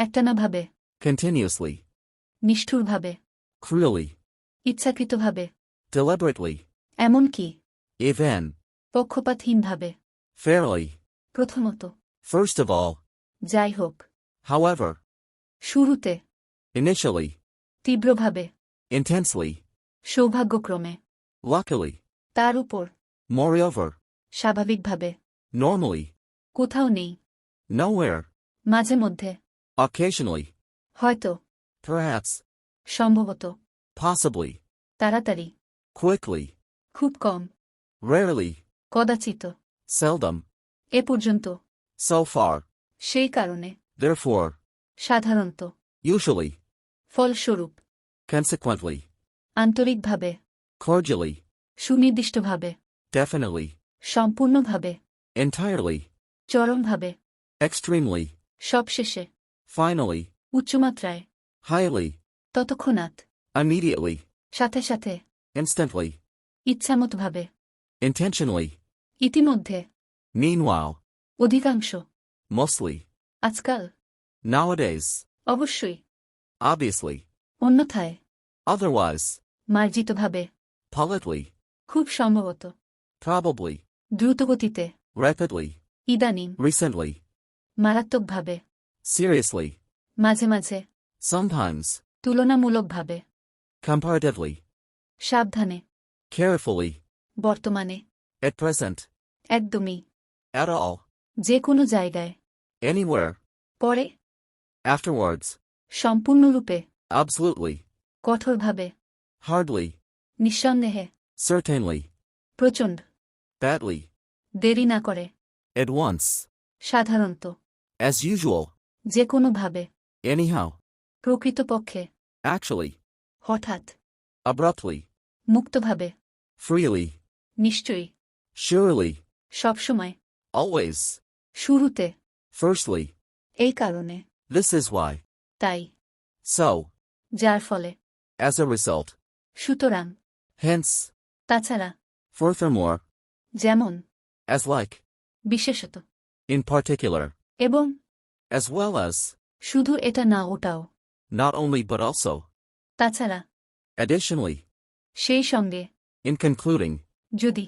একটানাভাবে, continuously, নিষ্ঠুরভাবে, cruelly, ইচ্ছাকৃতভাবে, deliberately, এমনকি even, পক্ষপাতহীনভাবে, fairly, প্রথমত, first of all, যাই হোক, however, শুরুতে, initially, তীব্রভাবে, intensely, সৌভাগ্যক্রমে, luckily, তার উপর, moreover, স্বাভাবিকভাবে, normally, কোথাও নেই, nowhere, মাঝে মধ্যে, occasionally, হয়তো, perhaps, সম্ভবত, possibly, তাড়াতাড়ি, quickly, খুব কম, rarely, কদাচিত, seldom, এ পর্যন্ত, so far, সেই কারণে, therefore, সাধারণত, usually, ফলস্বরূপ, consequently, আন্তরিকভাবে, cordially, সুনির্দিষ্টভাবে, definitely, সম্পূর্ণভাবে, entirely, চরমভাবে, extremely, সবশেষে, finally, উচ্চমাত্রায়, highly, ততক্ষণাৎ, immediately, সাথে সাথে, instantly, ইচ্ছামতভাবে, intentionally, ইতিমধ্যে, meanwhile, অধিকাংশ, mostly, আজকাল, nowadays, অবশ্যই, obviously, অন্যথায়, otherwise, মার্জিতভাবে, politely, খুব সম্ভবত, probably, দ্রুতগতিতে, rapidly, ইদানিং, recently, মারাত্মকভাবে, seriously, মাঝে মাঝে, sometimes, তুলনামূলকভাবে, comparatively, সাবধানে, carefully, বর্তমানে, at present, একদমই, at all, যে কোনো জায়গায়, anywhere, পরে, afterwards, সম্পূর্ণরূপে, absolutely, কঠোরভাবে, hardly, নিঃসন্দেহে, certainly, প্রচণ্ড, badly, দেরি না করে, at once, সাধারণত, as usual, যে কোনোভাবে, anyhow, প্রকৃতপক্ষে, actually, হঠাৎ, abruptly, মুক্তভাবে, freely, নিশ্চয়ই, surely, সবসময়, always, শুরুতে, firstly, এই কারণে, this is why, তাই, so, যার ফলে, as a result, সুতরাং, hence, তাছাড়া, furthermore, যেমন, as like, বিশেষত, in particular, এবং, as well as, শুধু এটা না ওটাও, not only but also, তাছাড়া, additionally, সেই সঙ্গে, in concluding, যদি,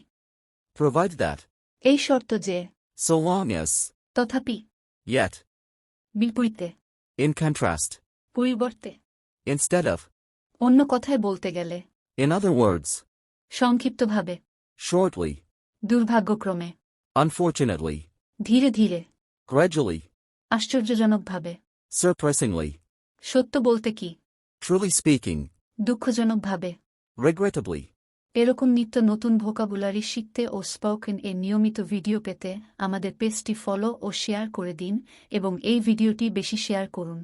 provide that, এই শর্ত যে, so long as, তথাপি, yet, বিপরীতে, in contrast, পরিবর্তে, instead of, অন্য কথায় বলতে গেলে, in other words, সংক্ষিপ্তভাবে, shortly, দুর্ভাগ্যক্রমে, unfortunately, ধীরে ধীরে, gradually, আশ্চর্যজনকভাবে, surprisingly, সত্য বলতে কি, truly speaking, দুঃখজনকভাবে, regrettably, এরকম নিত্য নতুন ভোকাবুলারি শিখতে ও স্পোকেন এর নিয়মিত ভিডিও পেতে আমাদের পেজটি ফলো ও শেয়ার করে দিন এবং এই ভিডিওটি বেশি শেয়ার করুন।